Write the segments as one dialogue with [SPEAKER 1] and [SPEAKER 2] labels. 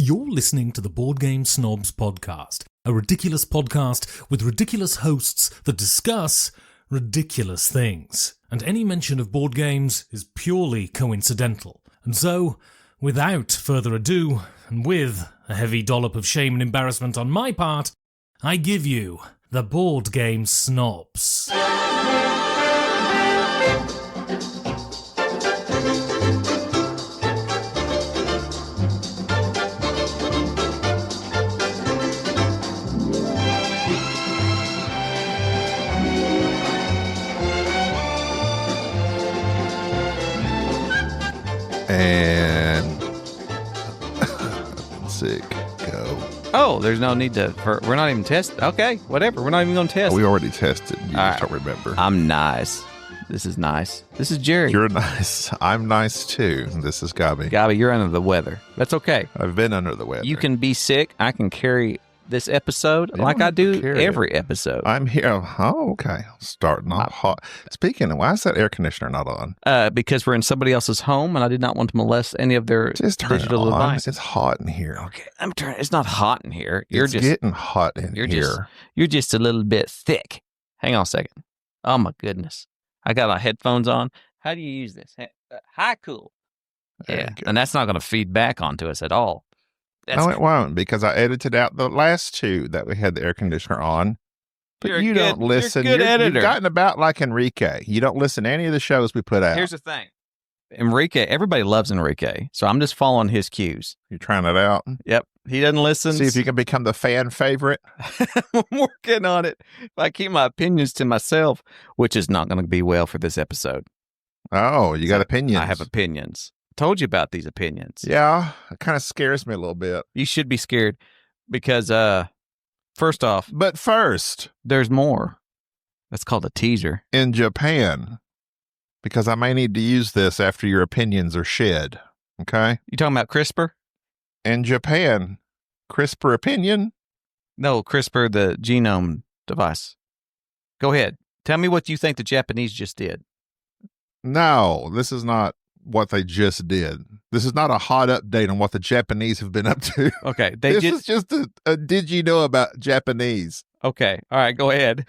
[SPEAKER 1] You're listening to the Board Game Snobs podcast, a ridiculous podcast with ridiculous hosts that discuss ridiculous things. And any mention of board games is purely coincidental. And so, without further ado, and with a heavy dollop of shame and embarrassment on my part, I give you the Board Game Snobs.
[SPEAKER 2] And sick, go.
[SPEAKER 3] Oh, there's no need to. We're not even testing. Okay, whatever. We're not even going to test.
[SPEAKER 2] We already tested. You
[SPEAKER 3] All
[SPEAKER 2] just don't remember.
[SPEAKER 3] I'm nice. This is nice. This is Jerry.
[SPEAKER 2] You're nice. I'm nice too. This is Gabi.
[SPEAKER 3] Gabi, you're under the weather. That's okay.
[SPEAKER 2] I've been under the weather.
[SPEAKER 3] You can be sick. I can carry this episode
[SPEAKER 2] You
[SPEAKER 3] like
[SPEAKER 2] don't
[SPEAKER 3] I
[SPEAKER 2] have to
[SPEAKER 3] do
[SPEAKER 2] carry
[SPEAKER 3] every episode.
[SPEAKER 2] I'm here. Oh, okay. Starting off hot. Speaking of, why is that air conditioner not on?
[SPEAKER 3] Because we're in somebody else's home, and I did not want to molest any of their
[SPEAKER 2] Just turn it
[SPEAKER 3] digital
[SPEAKER 2] on.
[SPEAKER 3] devices.
[SPEAKER 2] It's hot in here.
[SPEAKER 3] Okay, I'm turning. It's not hot in here.
[SPEAKER 2] It's getting hot in here.
[SPEAKER 3] You're just a little bit thick. Hang on a second. Oh my goodness. I got my headphones on. How do you use this? High cool.
[SPEAKER 2] There
[SPEAKER 3] Yeah.
[SPEAKER 2] you go.
[SPEAKER 3] And that's not going to feed back onto us at all. That's
[SPEAKER 2] No, it won't, because I edited out the last two that we had the air conditioner on. But
[SPEAKER 3] You're a
[SPEAKER 2] you
[SPEAKER 3] good-
[SPEAKER 2] don't listen.
[SPEAKER 3] you're a good editor.
[SPEAKER 2] You've gotten about like Enrique. You don't listen to any of the shows we put out.
[SPEAKER 3] Here's the thing. Enrique, everybody loves Enrique. So I'm just following his cues.
[SPEAKER 2] You're trying it out.
[SPEAKER 3] Yep. He doesn't listen.
[SPEAKER 2] See if you can become the fan favorite.
[SPEAKER 3] I'm working on it. If I keep my opinions to myself, which is not going to be well for this episode.
[SPEAKER 2] Oh, you got opinions.
[SPEAKER 3] I have opinions. Told you about these opinions.
[SPEAKER 2] Yeah, it kind of scares me a little bit.
[SPEAKER 3] You should be scared because, first off,
[SPEAKER 2] But first,
[SPEAKER 3] there's more. That's called a teaser.
[SPEAKER 2] in Japan, because I may need to use this after your opinions are shed. Okay?
[SPEAKER 3] You talking about CRISPR?
[SPEAKER 2] In Japan, CRISPR opinion?
[SPEAKER 3] No, CRISPR, the genome device. Go ahead. Tell me what you think the Japanese just did.
[SPEAKER 2] No, this is not what they just did. This is not a hot update on what the Japanese have been up to.
[SPEAKER 3] Okay.
[SPEAKER 2] This is just a did you know about Japanese?
[SPEAKER 3] Okay. All right. Go ahead.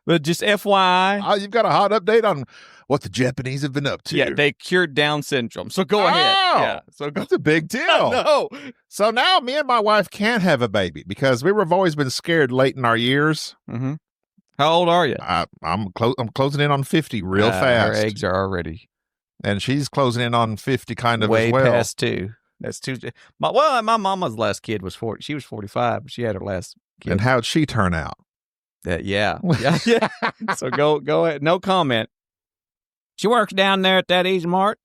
[SPEAKER 3] But just FYI.
[SPEAKER 2] Oh, you've got a hot update on what the Japanese have been up to.
[SPEAKER 3] Yeah, they cured Down syndrome. So go ahead.
[SPEAKER 2] Oh!
[SPEAKER 3] Yeah. So go.
[SPEAKER 2] That's a big deal.
[SPEAKER 3] No.
[SPEAKER 2] So now me and my wife can't have a baby because we've always been scared late in our years.
[SPEAKER 3] Mm-hmm. How old are you?
[SPEAKER 2] I'm closing in on 50 real fast.
[SPEAKER 3] Her eggs are already
[SPEAKER 2] And she's closing in on 50 kind of
[SPEAKER 3] way
[SPEAKER 2] as well.
[SPEAKER 3] past 2. That's too. My mama's last kid was 40. She was 45. She had her last kid.
[SPEAKER 2] And how'd she turn out?
[SPEAKER 3] Yeah. Yeah. So go ahead. No comment. She works down there at that Easy Mart,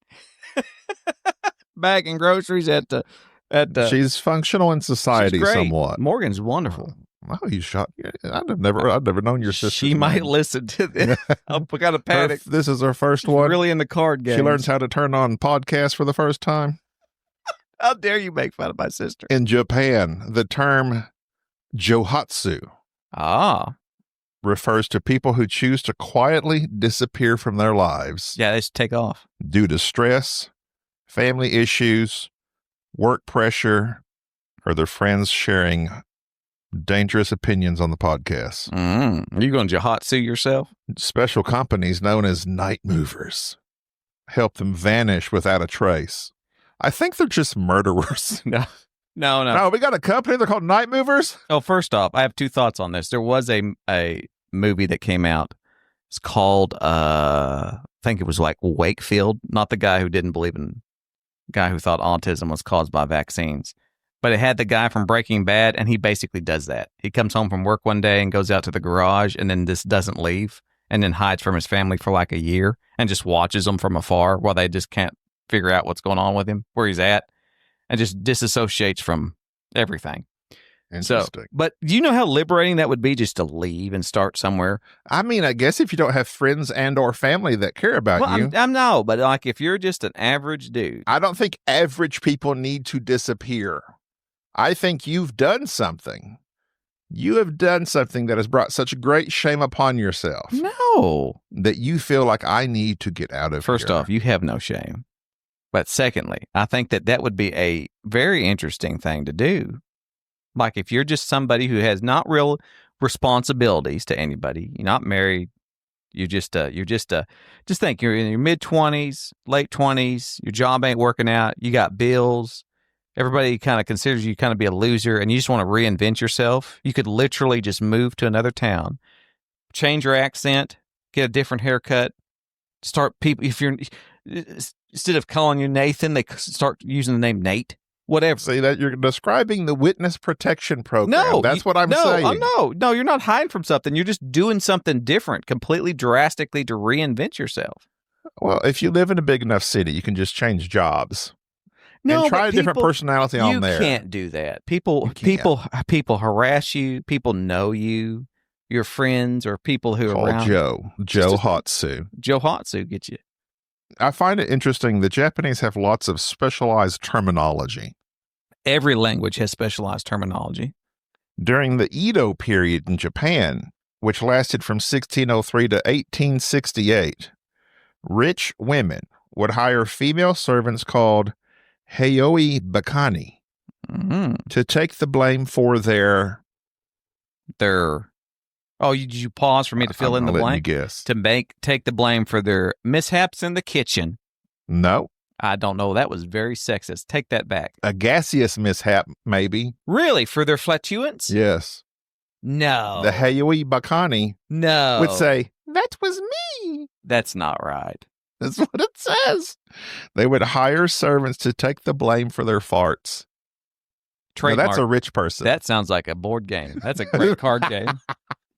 [SPEAKER 3] bagging groceries at the.
[SPEAKER 2] She's functional in society
[SPEAKER 3] she's great.
[SPEAKER 2] somewhat.
[SPEAKER 3] Morgan's wonderful.
[SPEAKER 2] Wow, you shot. I've never known your sister.
[SPEAKER 3] She might listen to this. I've got a panic.
[SPEAKER 2] This is her first one.
[SPEAKER 3] Really in the card game.
[SPEAKER 2] She learns how to turn on podcasts for the first time.
[SPEAKER 3] How dare you make fun of my sister?
[SPEAKER 2] In Japan, the term johatsu refers to people who choose to quietly disappear from their lives
[SPEAKER 3] Yeah, they should take off.
[SPEAKER 2] due to stress, family issues, work pressure, or their friends sharing dangerous opinions on the podcast.
[SPEAKER 3] Are you going to Jahatsu yourself?
[SPEAKER 2] Special companies known as night movers help them vanish without a trace. I think they're just murderers.
[SPEAKER 3] No.
[SPEAKER 2] No, we got a company. They're called Night Movers.
[SPEAKER 3] Oh, first off, I have two thoughts on this. There was a movie that came out. It's called, I think it was like Wakefield, not the guy who didn't believe in, guy who thought autism was caused by vaccines. But it had the guy from Breaking Bad, and he basically does that. He comes home from work one day and goes out to the garage and then just doesn't leave and then hides from his family for like a year and just watches them from afar while they just can't figure out what's going on with him, where he's at, and just disassociates from everything.
[SPEAKER 2] Interesting.
[SPEAKER 3] But do you know how liberating that would be just to leave and start somewhere?
[SPEAKER 2] I mean, I guess if you don't have friends and or family that care about
[SPEAKER 3] Well,
[SPEAKER 2] you.
[SPEAKER 3] I'm no, but like if you're just an average dude.
[SPEAKER 2] I don't think average people need to disappear. I think you've done something. You have done something that has brought such great shame upon yourself
[SPEAKER 3] No.
[SPEAKER 2] that you feel like I need to get out of
[SPEAKER 3] First
[SPEAKER 2] here.
[SPEAKER 3] off, you have no shame. But secondly, I think that would be a very interesting thing to do. Like if you're just somebody who has not real responsibilities to anybody, you're not married, just think you're in your mid-20s, late 20s, your job ain't working out, you got bills, everybody kind of considers you kind of be a loser, and you just want to reinvent yourself. You could literally just move to another town, change your accent, get a different haircut, start people, if you're, instead of calling you Nathan, they start using the name Nate. Whatever.
[SPEAKER 2] See that you're describing the witness protection program.
[SPEAKER 3] No,
[SPEAKER 2] that's what I'm saying.
[SPEAKER 3] No, you're not hiding from something. You're just doing something different, completely drastically to reinvent yourself.
[SPEAKER 2] Well, if you live in a big enough city, you can just change jobs.
[SPEAKER 3] No,
[SPEAKER 2] and try
[SPEAKER 3] but
[SPEAKER 2] a different personality on there.
[SPEAKER 3] You can't do that. People harass you. People know you. Your friends or people who
[SPEAKER 2] Call
[SPEAKER 3] are around.
[SPEAKER 2] Joe Hatsu.
[SPEAKER 3] Joe Hatsu gets you.
[SPEAKER 2] I find it interesting. The Japanese have lots of specialized terminology.
[SPEAKER 3] Every language has specialized terminology.
[SPEAKER 2] During the Edo period in Japan, which lasted from 1603 to 1868, rich women would hire female servants called heioi bakani to take the blame for their.
[SPEAKER 3] Oh, did you pause for me to fill in the blank?
[SPEAKER 2] You guess.
[SPEAKER 3] Take the blame for their mishaps in the kitchen.
[SPEAKER 2] No.
[SPEAKER 3] I don't know. That was very sexist. Take that back.
[SPEAKER 2] A gaseous mishap, maybe.
[SPEAKER 3] Really? For their flatulence?
[SPEAKER 2] Yes.
[SPEAKER 3] No.
[SPEAKER 2] The heioi bakani would say,
[SPEAKER 4] "That was me."
[SPEAKER 3] That's not right.
[SPEAKER 2] That's what it says. They would hire servants to take the blame for their farts. Now, that's a rich person.
[SPEAKER 3] That sounds like a board game. That's a great card game.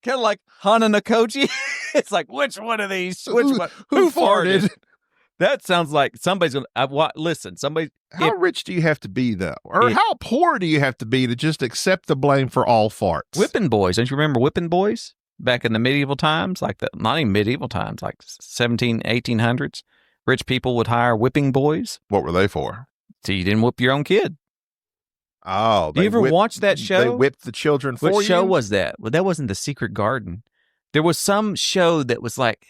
[SPEAKER 3] Kind of like Hana Nakoji. It's like, which one of these? Which one? Who farted? That sounds like somebody's going to... Listen, somebody...
[SPEAKER 2] How rich do you have to be, though? Or how poor do you have to be to just accept the blame for all farts?
[SPEAKER 3] Whipping boys. Don't you remember whipping boys? Back in the medieval times? Not even medieval times, like 1800s. Rich people would hire whipping boys.
[SPEAKER 2] What were they for?
[SPEAKER 3] So you didn't whip your own kid.
[SPEAKER 2] Oh,
[SPEAKER 3] you ever watch that show?
[SPEAKER 2] They whipped the children for you?
[SPEAKER 3] What show was that? Well, that wasn't The Secret Garden. There was some show that was like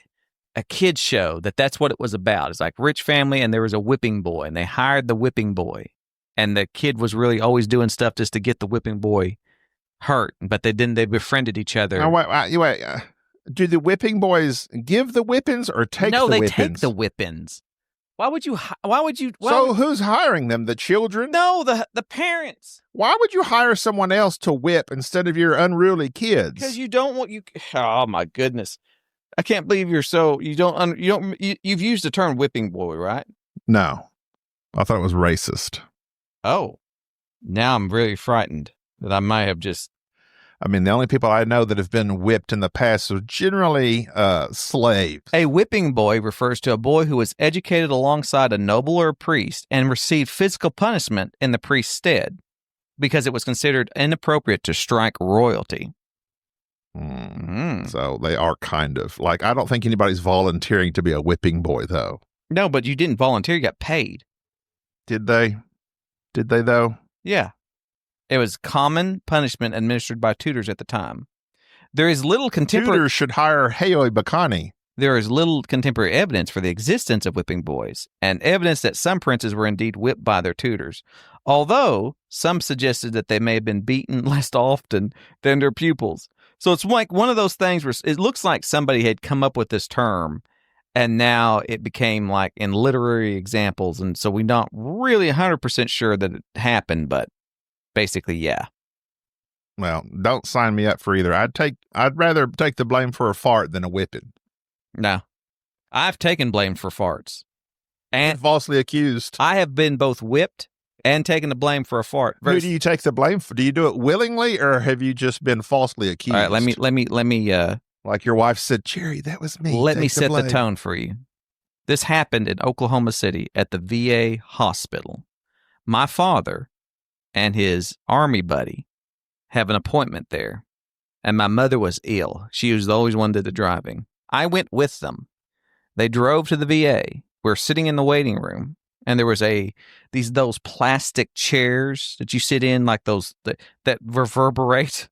[SPEAKER 3] a kid's show that's what it was about. It's like rich family and there was a whipping boy and they hired the whipping boy. And the kid was really always doing stuff just to get the whipping boy hurt. But they befriended each other.
[SPEAKER 2] Now, wait. Do the whipping boys give the whippings or take the whippings?
[SPEAKER 3] No, they take the whippings. Why would you?
[SPEAKER 2] Who's hiring them? The children?
[SPEAKER 3] No, the parents.
[SPEAKER 2] Why would you hire someone else to whip instead of your unruly kids?
[SPEAKER 3] Because you don't want Oh my goodness, I can't believe you're so you've used the term whipping boy, right?
[SPEAKER 2] No, I thought it was racist.
[SPEAKER 3] Oh, now I'm really frightened that I might have just.
[SPEAKER 2] I mean, the only people I know that have been whipped in the past are generally slaves.
[SPEAKER 3] A whipping boy refers to a boy who was educated alongside a noble or a priest and received physical punishment in the priest's stead because it was considered inappropriate to strike royalty.
[SPEAKER 2] So they are kind of like, I don't think anybody's volunteering to be a whipping boy, though.
[SPEAKER 3] No, but you didn't volunteer. You got paid.
[SPEAKER 2] Did they? Did they, though?
[SPEAKER 3] Yeah. It was common punishment administered by tutors at the time. There is little contemporary...
[SPEAKER 2] Tutors should hire heioi bakani.
[SPEAKER 3] There is little contemporary evidence for the existence of whipping boys, and evidence that some princes were indeed whipped by their tutors, although some suggested that they may have been beaten less often than their pupils. So it's like one of those things where it looks like somebody had come up with this term, and now it became like in literary examples, and so we're not really 100% sure that it happened, but basically, yeah.
[SPEAKER 2] Well, don't sign me up for either. I'd rather take the blame for a fart than a whipping.
[SPEAKER 3] No. I've taken blame for farts. And
[SPEAKER 2] falsely accused.
[SPEAKER 3] I have been both whipped and taken the blame for a fart.
[SPEAKER 2] Who do you take the blame for? Do you do it willingly or have you just been falsely accused?
[SPEAKER 3] All right, let me
[SPEAKER 2] like your wife said, "Jerry, that was me."
[SPEAKER 3] Let me set the tone for you. This happened in Oklahoma City at the VA hospital. My father and his army buddy have an appointment there. And my mother was ill. She was the only one that did the driving. I went with them. They drove to the VA. We're sitting in the waiting room. And there was those plastic chairs that you sit in, like those that reverberate.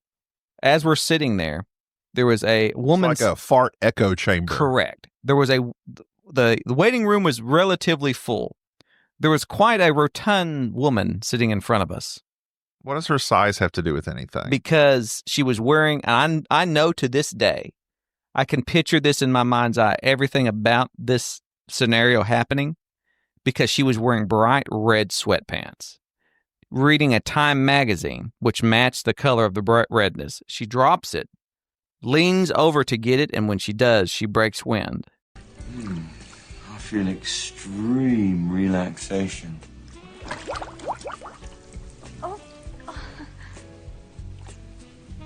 [SPEAKER 3] As we're sitting there, there was a woman.
[SPEAKER 2] It's like a fart echo chamber.
[SPEAKER 3] Correct. There was the waiting room was relatively full. there was quite a rotund woman sitting in front of us
[SPEAKER 2] What does her size have to do with anything?
[SPEAKER 3] because she was wearing, and I know to this day, I can picture this in my mind's eye, everything about this scenario happening because she was wearing bright red sweatpants, reading a Time magazine, which matched the color of the bright redness. She drops it, leans over to get it, and when she does, she breaks wind.
[SPEAKER 4] I feel extreme relaxation.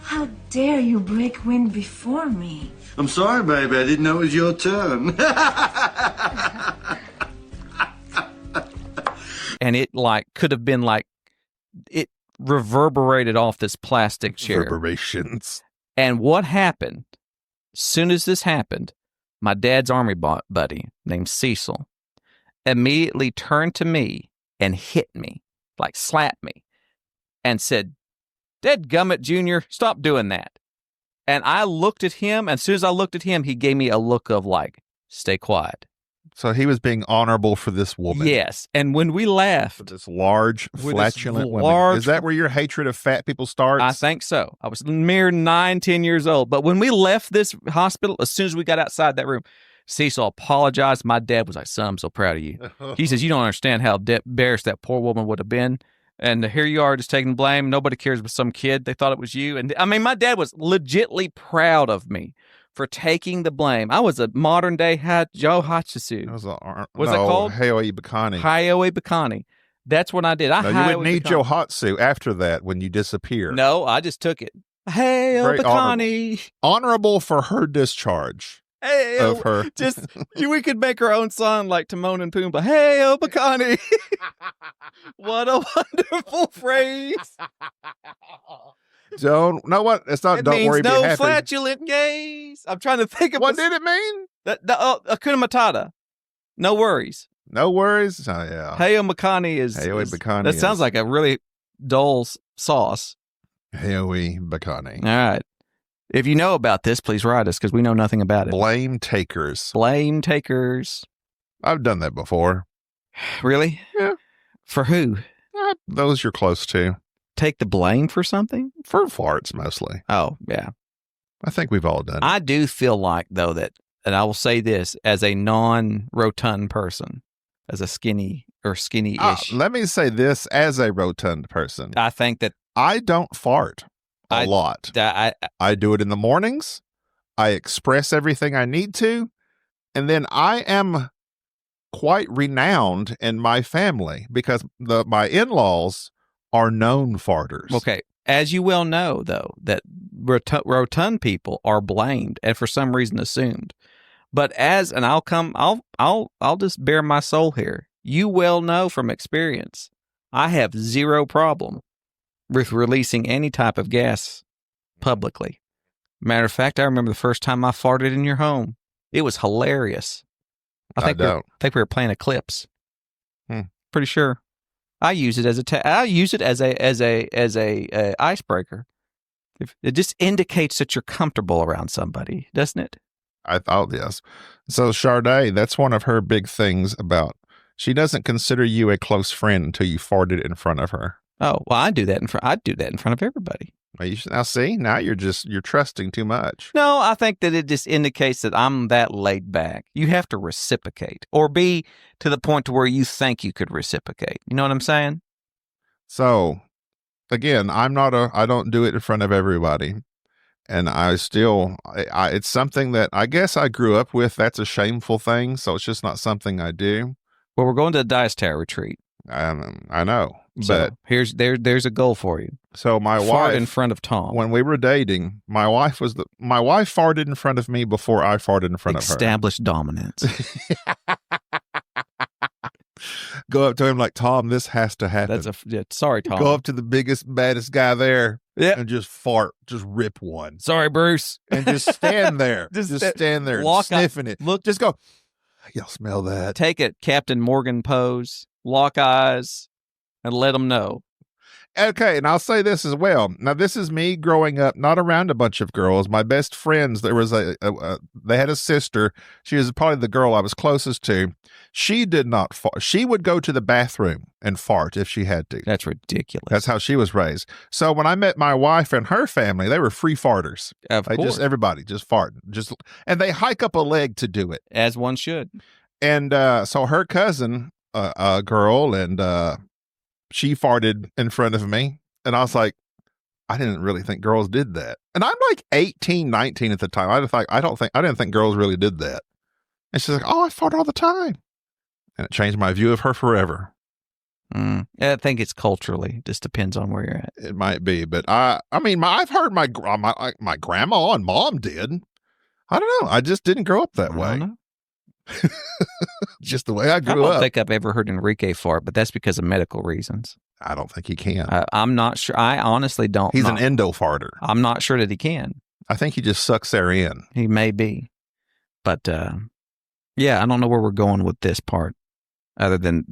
[SPEAKER 5] How dare you break wind before me?
[SPEAKER 4] I'm sorry, baby. I didn't know it was your turn.
[SPEAKER 3] And it could have been it reverberated off this plastic chair.
[SPEAKER 2] Reverberations.
[SPEAKER 3] And what happened? As soon as this happened, my dad's army buddy named Cecil immediately turned to me and hit me, slapped me, and said, "Dadgummit, Junior, stop doing that." And I looked at him, and as soon as I looked at him, he gave me a look of stay quiet.
[SPEAKER 2] So he was being honorable for this woman.
[SPEAKER 3] Yes. And when we left,
[SPEAKER 2] This large,
[SPEAKER 3] this
[SPEAKER 2] flatulent woman.
[SPEAKER 3] large-
[SPEAKER 2] Is that where your hatred of fat people starts?
[SPEAKER 3] I think so. I was a mere 9-10 years old. But when we left this hospital, as soon as we got outside that room, Cecil apologized. My dad was like, "Son, I'm so proud of you." He says, "You don't understand how embarrassed that poor woman would have been. And here you are just taking blame. Nobody cares but some kid. They thought it was you." And I mean, my dad was legitly proud of me for taking the blame. I was a modern day Joe Hatchisu.
[SPEAKER 2] What's
[SPEAKER 3] it called?
[SPEAKER 2] Hayoe Bakani.
[SPEAKER 3] Hayoe Bakani. That's what I did.
[SPEAKER 2] No, you wouldn't need Joe Hatsu after that when you disappear.
[SPEAKER 3] No, I just took it. Hey,
[SPEAKER 2] Very
[SPEAKER 3] Bakani.
[SPEAKER 2] Honorable for her discharge
[SPEAKER 3] Hey,
[SPEAKER 2] of her.
[SPEAKER 3] just we could make our own song like Timon and Pumbaa. Hey, Bakani. What a wonderful phrase.
[SPEAKER 2] Don't know what it's not.
[SPEAKER 3] It
[SPEAKER 2] Don't
[SPEAKER 3] means
[SPEAKER 2] worry,
[SPEAKER 3] no
[SPEAKER 2] be happy.
[SPEAKER 3] flatulent gaze. I'm trying to think of
[SPEAKER 2] What did it mean?
[SPEAKER 3] Hakuna Matata. No worries.
[SPEAKER 2] No worries. Oh yeah.
[SPEAKER 3] Hey, Bakani is.
[SPEAKER 2] Hayoe Bakani.
[SPEAKER 3] That sounds like a really dull sauce.
[SPEAKER 2] Hayoe Bakani.
[SPEAKER 3] All right. If you know about this, please write us because we know nothing about it.
[SPEAKER 2] Blame takers.
[SPEAKER 3] Blame takers.
[SPEAKER 2] I've done that before.
[SPEAKER 3] Really?
[SPEAKER 2] Yeah.
[SPEAKER 3] For who?
[SPEAKER 2] Those you're close to.
[SPEAKER 3] Take the blame for something?
[SPEAKER 2] For farts mostly.
[SPEAKER 3] Oh, yeah.
[SPEAKER 2] I think we've all done it.
[SPEAKER 3] I do feel like, though, that, and I will say this as a non-rotund person, as a skinny or skinny-ish,
[SPEAKER 2] Let me say this as a rotund person.
[SPEAKER 3] I think that
[SPEAKER 2] I don't fart a lot. I do it in the mornings. I express everything I need to. And then I am quite renowned in my family because my in-laws are known farters.
[SPEAKER 3] Okay. As you well know, though, that rotund people are blamed and for some reason assumed. But I'll just bare my soul here. You well know from experience, I have zero problem with releasing any type of gas publicly. Matter of fact, I remember the first time I farted in your home. It was hilarious. I think we were playing Eclipse. Pretty sure. I use it as a icebreaker. It just indicates that you're comfortable around somebody, doesn't it?
[SPEAKER 2] I thought yes. So Sade, that's one of her big things about. She doesn't consider you a close friend until you farted in front of her.
[SPEAKER 3] Oh well, I'd do that in front of everybody.
[SPEAKER 2] Now see, now you're trusting too much.
[SPEAKER 3] No, I think that it just indicates that I'm that laid back. You have to reciprocate or be to the point to where you think you could reciprocate. You know what I'm saying?
[SPEAKER 2] So again, I don't do it in front of everybody. And it's something that I guess I grew up with. That's a shameful thing. So it's just not something I do.
[SPEAKER 3] Well, we're going to the Dice Tower retreat.
[SPEAKER 2] I know,
[SPEAKER 3] So
[SPEAKER 2] but
[SPEAKER 3] there's a goal for you.
[SPEAKER 2] so my
[SPEAKER 3] Fart
[SPEAKER 2] wife,
[SPEAKER 3] in front of Tom.
[SPEAKER 2] when we were dating, my wife farted in front of me before I farted in front of her.
[SPEAKER 3] Established dominance.
[SPEAKER 2] Go up to him like, Tom, this has to happen.
[SPEAKER 3] Sorry, Tom.
[SPEAKER 2] Go up to the biggest, baddest guy there
[SPEAKER 3] Yep.
[SPEAKER 2] and just fart, just rip one.
[SPEAKER 3] Sorry, Bruce.
[SPEAKER 2] And just stand there. just stand there sniffing it.
[SPEAKER 3] Look,
[SPEAKER 2] Just go, y'all smell that?
[SPEAKER 3] take it, Captain Morgan pose, lock eyes, and let them know.
[SPEAKER 2] Okay, and I'll say this as well. Now, this is me growing up, not around a bunch of girls. My best friends, there was they had a sister. She was probably the girl I was closest to. She did not fart. She would go to the bathroom and fart if she had to.
[SPEAKER 3] That's ridiculous.
[SPEAKER 2] That's how she was raised. So when I met my wife and her family, they were free farters.
[SPEAKER 3] Of course.
[SPEAKER 2] Everybody just farting. And they hike up a leg to do it.
[SPEAKER 3] As one should.
[SPEAKER 2] And so her cousin, a girl, and she farted in front of me. And I was like, I didn't really think girls did that. And I'm like 18, 19 at the time. I didn't think girls really did that. And she's like, oh, I fart all the time. And it changed my view of her forever.
[SPEAKER 3] I think it's culturally. Just depends on where you're at.
[SPEAKER 2] It might be, but I've heard my grandma and mom did. I don't know. I just didn't grow up that way. Just the way I grew up.
[SPEAKER 3] I don't think I've ever heard Enrique fart, but that's because of medical reasons.
[SPEAKER 2] I don't think he can.
[SPEAKER 3] I'm not sure. I honestly don't.
[SPEAKER 2] He's an endo farter.
[SPEAKER 3] I'm not sure that he can.
[SPEAKER 2] I think he just sucks air in.
[SPEAKER 3] He may be, but yeah, I don't know where we're going with this part, other than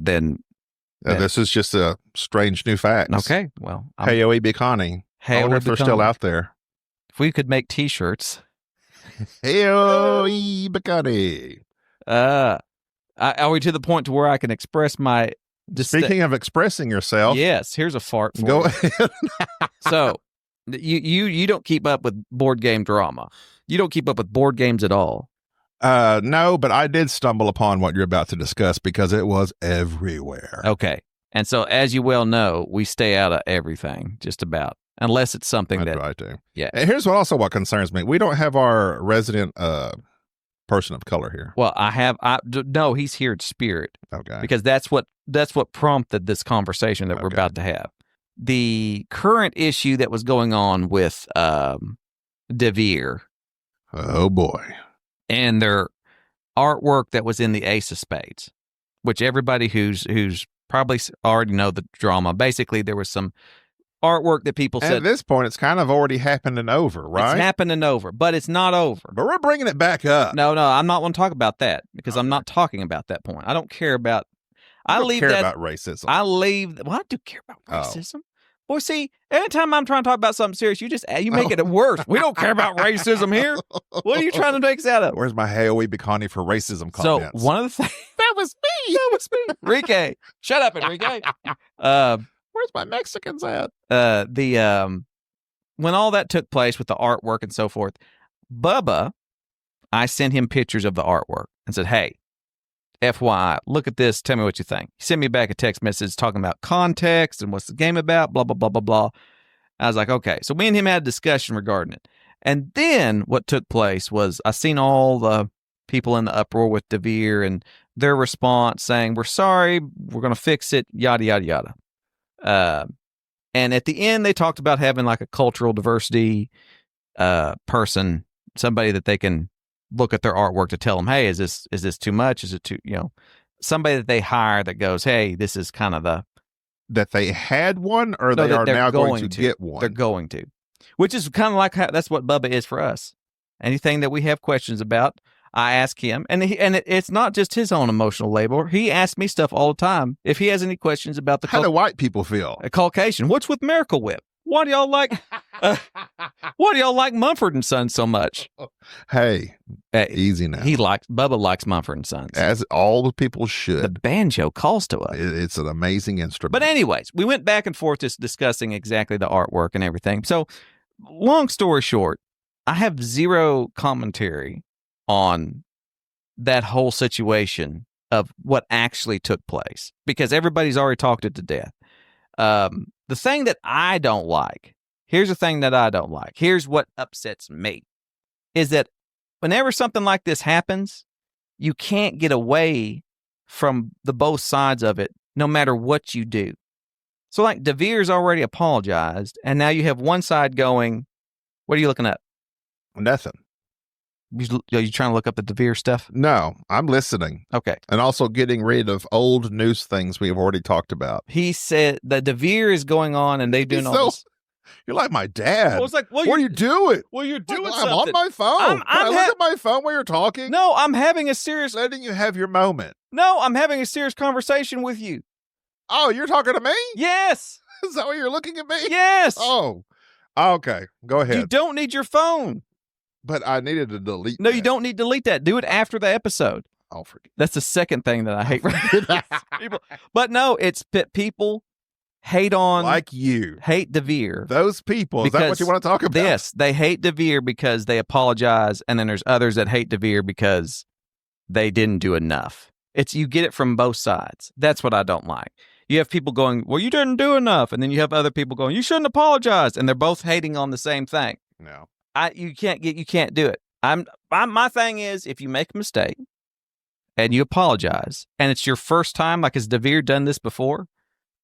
[SPEAKER 2] this is just a strange new fact.
[SPEAKER 3] Okay, well,
[SPEAKER 2] Heyo Ibikani. I wonder if they're still out there.
[SPEAKER 3] If we could make T-shirts.
[SPEAKER 2] Heyo Ibikani.
[SPEAKER 3] Are we to the point to where I can express my?
[SPEAKER 2] Speaking of expressing yourself,
[SPEAKER 3] yes. Here's a fart. For
[SPEAKER 2] go
[SPEAKER 3] you.
[SPEAKER 2] ahead.
[SPEAKER 3] So, you don't keep up with board game drama. You don't keep up with board games at all.
[SPEAKER 2] No, but I did stumble upon what you're about to discuss because it was everywhere.
[SPEAKER 3] Okay, and so as you well know, we stay out of everything, just about, unless it's something
[SPEAKER 2] I
[SPEAKER 3] that
[SPEAKER 2] try to.
[SPEAKER 3] Yeah.
[SPEAKER 2] And here's what concerns me: we don't have our resident person of color here.
[SPEAKER 3] Well, no, he's here in spirit.
[SPEAKER 2] Okay.
[SPEAKER 3] Because that's what prompted this conversation that we're about to have. The current issue that was going on with DeVere.
[SPEAKER 2] Oh boy.
[SPEAKER 3] And their artwork that was in the Ace of Spades, which everybody who's probably already know the drama. Basically, there was some artwork that people said.
[SPEAKER 2] At this point, it's kind of already happened and over, right?
[SPEAKER 3] It's happened and over, but it's not over.
[SPEAKER 2] But we're bringing it back up.
[SPEAKER 3] No, I'm not going to talk about that because I'm not talking about that point. I don't care about.
[SPEAKER 2] I don't care about racism.
[SPEAKER 3] Well, I do care about racism. Boy, see, anytime I'm trying to talk about something serious, you make it worse. We don't care about racism here. What are you trying to make us out of?
[SPEAKER 2] Where's my Heyo Ibikani for racism comments?
[SPEAKER 3] So one of the things
[SPEAKER 2] that was me.
[SPEAKER 3] Enrique, shut up, Enrique.
[SPEAKER 2] Where's my Mexicans at?
[SPEAKER 3] When all that took place with the artwork and so forth, Bubba, I sent him pictures of the artwork and said, hey, FYI, look at this. Tell me what you think. He sent me back a text message talking about context and what's the game about, blah, blah, blah, blah, blah. I was like, okay. So me and him had a discussion regarding it. And then what took place was I seen all the people in the uproar with DeVere and their response saying, we're sorry, we're going to fix it, yada, yada, yada. And at the end, they talked about having like a cultural diversity person, somebody that they can look at their artwork to tell them, hey, is this too much? Is it too, somebody that they hire that goes, hey, this is kind of
[SPEAKER 2] that they had one or they are now going to get one.
[SPEAKER 3] They're going to, which is kind of like that's what Bubba is for us. Anything that we have questions about, I ask him, and it's not just his own emotional labor. He asks me stuff all the time. If he has any questions about
[SPEAKER 2] how do white people feel?
[SPEAKER 3] A Caucasian. What's with Miracle Whip? Why do y'all like? Why do y'all like Mumford and Sons so much?
[SPEAKER 2] Hey, easy now.
[SPEAKER 3] Bubba likes Mumford and Sons,
[SPEAKER 2] as all the people should.
[SPEAKER 3] The banjo calls to us.
[SPEAKER 2] It's an amazing instrument.
[SPEAKER 3] But anyways, we went back and forth just discussing exactly the artwork and everything. So, long story short, I have zero commentary on that whole situation of what actually took place because everybody's already talked it to death. The thing that I don't like, here's the thing that I don't like. Here's what upsets me is that whenever something like this happens, you can't get away from the both sides of it, no matter what you do. So like DeVere's already apologized, and now you have one side going, what are you looking at?
[SPEAKER 2] Nothing.
[SPEAKER 3] Are you trying to look up the DeVere stuff?
[SPEAKER 2] No, I'm listening.
[SPEAKER 3] Okay.
[SPEAKER 2] And also getting rid of old news things we've already talked about.
[SPEAKER 3] He said that DeVere is going on and they're doing all this.
[SPEAKER 2] You're like my dad.
[SPEAKER 3] Well, it's like,
[SPEAKER 2] what are you doing?
[SPEAKER 3] Well, you're doing
[SPEAKER 2] I'm
[SPEAKER 3] something.
[SPEAKER 2] on my phone.
[SPEAKER 3] I'm
[SPEAKER 2] look at my phone while you're talking.
[SPEAKER 3] No, I'm having a serious...
[SPEAKER 2] Letting you have your moment.
[SPEAKER 3] No, I'm having a serious conversation with you.
[SPEAKER 2] Oh, you're talking to me?
[SPEAKER 3] Yes.
[SPEAKER 2] Is that why you're looking at me?
[SPEAKER 3] Yes.
[SPEAKER 2] Oh, okay. Go ahead.
[SPEAKER 3] You don't need your phone.
[SPEAKER 2] But I needed to delete.
[SPEAKER 3] No,
[SPEAKER 2] that.
[SPEAKER 3] you don't need to delete that. Do it after the episode.
[SPEAKER 2] I'll forget.
[SPEAKER 3] That's the second thing that I hate. People, but no, it's people hate on
[SPEAKER 2] Like you.
[SPEAKER 3] hate DeVere.
[SPEAKER 2] Those people. Is that what
[SPEAKER 3] Because
[SPEAKER 2] you want to talk about?
[SPEAKER 3] Yes, they hate DeVere because they apologize, and then there's others that hate DeVere because they didn't do enough. You get it from both sides. That's what I don't like. You have people going, well, you didn't do enough, and then you have other people going, you shouldn't apologize, and they're both hating on the same thing.
[SPEAKER 2] No.
[SPEAKER 3] You can't do it. My thing is, if you make a mistake and you apologize, and it's your first time, like has DeVere done this before?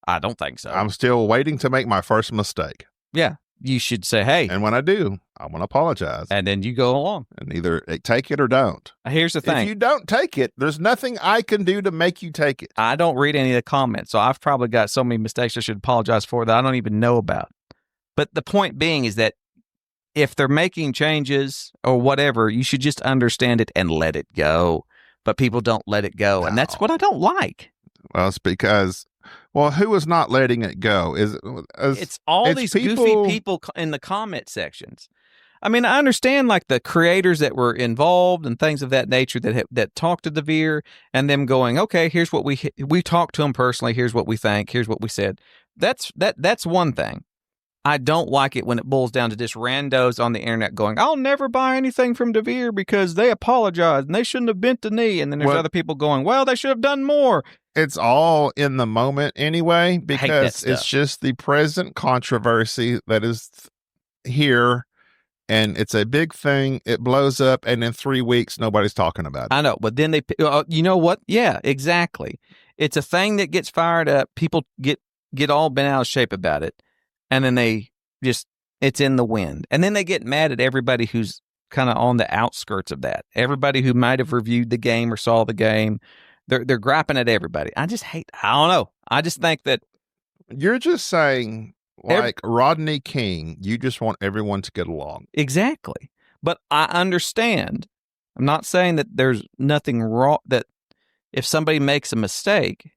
[SPEAKER 3] I don't think so.
[SPEAKER 2] I'm still waiting to make my first mistake.
[SPEAKER 3] Yeah, you should say, hey,
[SPEAKER 2] And when I do, I'm going to apologize.
[SPEAKER 3] and then you go along.
[SPEAKER 2] And either take it or don't.
[SPEAKER 3] Here's the
[SPEAKER 2] If
[SPEAKER 3] thing.
[SPEAKER 2] you don't take it, there's nothing I can do to make you take it.
[SPEAKER 3] I don't read any of the comments, so I've probably got so many mistakes I should apologize for that I don't even know about. But the point being is that if they're making changes or whatever, you should just understand it and let it go. But people don't let it go, and that's
[SPEAKER 2] No.
[SPEAKER 3] what I don't like.
[SPEAKER 2] Well, it's because, who is not letting it go?
[SPEAKER 3] It's all
[SPEAKER 2] it's
[SPEAKER 3] these
[SPEAKER 2] people-
[SPEAKER 3] goofy people in the comment sections. I mean, I understand like the creators that were involved and things of that nature that talked to DeVere and them going, okay, here's what we talked to him personally. Here's what we think. Here's what we said. That's one thing. I don't like it when it boils down to just randos on the internet going, I'll never buy anything from DeVere because they apologized and they shouldn't have bent the knee. And then there's
[SPEAKER 2] Well-
[SPEAKER 3] other people going, well, they should have done more.
[SPEAKER 2] It's all in the moment anyway,
[SPEAKER 3] that
[SPEAKER 2] because it's
[SPEAKER 3] stuff.
[SPEAKER 2] just the present controversy that is here, and it's a big thing. It blows up, and in 3 weeks, nobody's talking about it.
[SPEAKER 3] I know, but then you know what? Yeah, exactly. It's a thing that gets fired up. People get all bent out of shape about it, and then it's in the wind. And then they get mad at everybody who's kind of on the outskirts of that. Everybody who might have reviewed the game or saw the game, they're griping at everybody. I don't know. I just think that
[SPEAKER 2] You're just saying, like Rodney King, you just want everyone to get along.
[SPEAKER 3] exactly. But I understand. I'm not saying that there's nothing wrong, that if somebody makes a mistake,